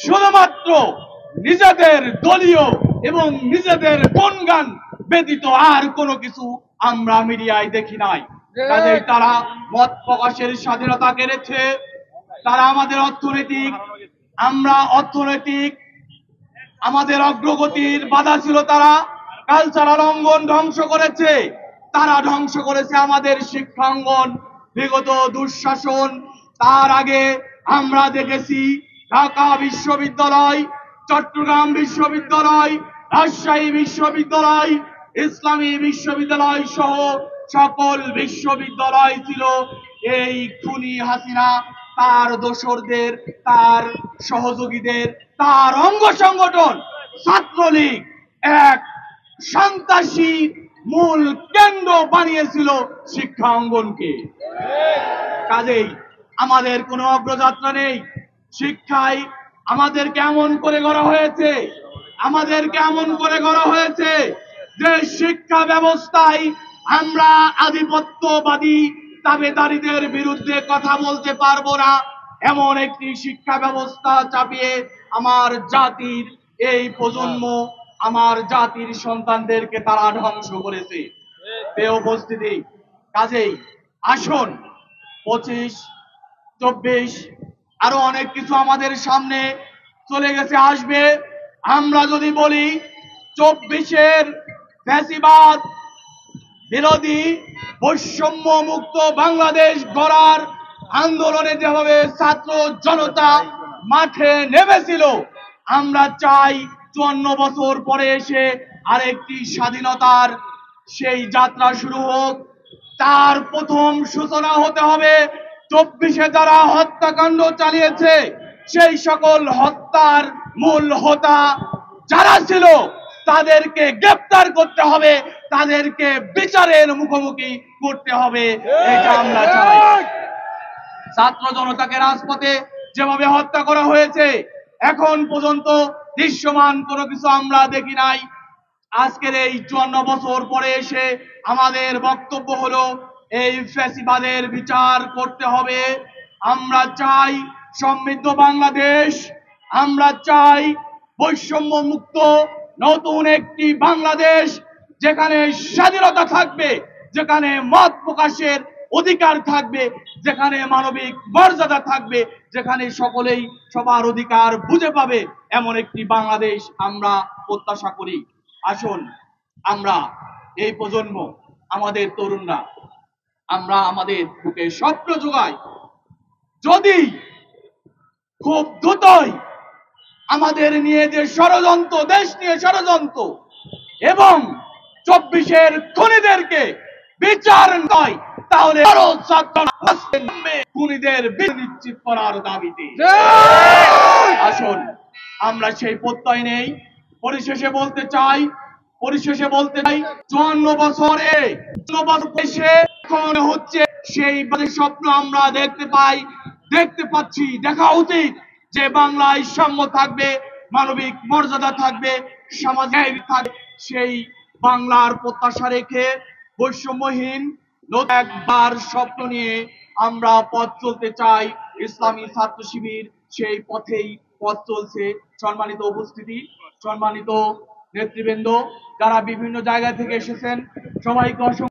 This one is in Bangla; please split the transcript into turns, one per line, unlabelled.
শুধুমাত্র নিজেদের দলীয় এবং নিজেদের গুণগান ব্যতীত আর কোনো কিছু আমরা মিডিয়ায় দেখি নাই। কাজেই তারা মত প্রকাশের স্বাধীনতা কেড়েছে। তারা আমাদের আমাদের অগ্রগতির বাধা ছিল। তারা কালচারাল অঙ্গন ধ্বংস করেছে। তারা ধ্বংস করেছে আমাদের শিক্ষাঙ্গন। বিগত দুঃশাসন, তার আগে আমরা দেখেছি ঢাকা বিশ্ববিদ্যালয়, চট্টগ্রাম বিশ্ববিদ্যালয়, রাজশাহী বিশ্ববিদ্যালয়, ইসলামী বিশ্ববিদ্যালয় সহ সকল বিশ্ববিদ্যালয় ছিল এই খুনি হাসিনা, তার দোসরদের, তার সহযোগীদের, তার অঙ্গ সংগঠন ছাত্রলীগ এক সন্ত্রাসী মূল কেন্দ্র বানিয়েছিল শিক্ষা অঙ্গনকে। কাজেই আমাদের কোনো অগ্রযাত্রা নেই। শিক্ষায় আমাদের কেমন করে গড়া হয়েছে, যে শিক্ষা ব্যবস্থায় আমরা আধিপত্যবাদী দাবেদারীদের বিরুদ্ধে কথা বলতে পারবো না, এমন একটি শিক্ষা ব্যবস্থা চাপিয়ে আমার জাতির এই প্রজন্ম, আমার জাতির সন্তানদেরকে তারা ধ্বংস করেছে। প্রিয় উপস্থিতি, কাজেই আসুন 25, 24 আরো অনেক কিছু আমাদের সামনে চলে গেছে, আসবে। আমরা যদি বলি 24-এর ফ্যাসিবাদ বিরোধী বৈষম্য মুক্ত বাংলাদেশ গড়ার আন্দোলনে যেভাবে ছাত্র জনতা মাঠে নেমেছিল, আমরা চাই 54 বছর পরে এসে আরেকটি স্বাধীনতার সেই যাত্রা শুরু হোক। তার প্রথম সূচনা হতে হবে 24-এ যারা হত্যাকাণ্ড চালিয়েছে সেই সকল হত্যার মূল হোতা যারা ছিল তাদেরকে গ্রেফতার করতে হবে, তাদেরকে বিচারের মুখোমুখি করতে হবে। এটা আমরা চাই। ছাত্র জনতাকে রাজপথে যেভাবে হত্যা করা হয়েছে, এখন পর্যন্ত দৃশ্যমান কোনো কিছু আমরা দেখি নাই। আজকের এই 54 বছর পরে এসে আমাদের বক্তব্য হলো এই ফ্যাসিবাদের বিচার করতে হবে। আমরা চাই সমৃদ্ধ বাংলাদেশ, আমরা চাই বৈষম্য মুক্ত নতুন একটি বাংলাদেশ, যেখানে স্বাধীনতা থাকবে, যেখানে মত প্রকাশের অধিকার থাকবে, যেখানে মানবিক মর্যাদা থাকবে, যেখানে সকলেই সবার অধিকার বুঝে পাবে, এমন একটি বাংলাদেশ আমরা প্রত্যাশা করি। আসুন আমরা এই প্রজন্ম, আমাদের তরুণরা, আমরা আমাদের বুকে স্বপ্ন যোগাই। যদি খুব দ্রুতই আমাদের নিয়ে যে ষড়যন্ত্র, দেশ নিয়ে ষড়যন্ত্র এবং 24-এর খুনিদেরকে বিচার নয়, তাহলে আরো খুনিদের নিশ্চিত করার দাবিতে আসুন আমরা সেই প্রত্যয় নেই। পরিশেষে বলতে চাই 54 বছরে এখন হচ্ছে সেই স্বপ্ন আমরা দেখতে পাচ্ছি। দেখা উচিত যে বাংলায় সাম্য থাকবে, মানবিক মর্যাদা থাকবে, সামাজিক থাকবে। সেই বাংলার প্রত্যাশা রেখে বৈষম্যহীন একবার স্বপ্ন নিয়ে আমরা পথ চলতে চাই। ইসলামী ছাত্র শিবির সেই পথ চলছে। সম্মানিত উপস্থিতি, সম্মানিত নেতৃবৃন্দ, যারা বিভিন্ন জায়গা থেকে এসেছেন, সবাইকে অসংখ্য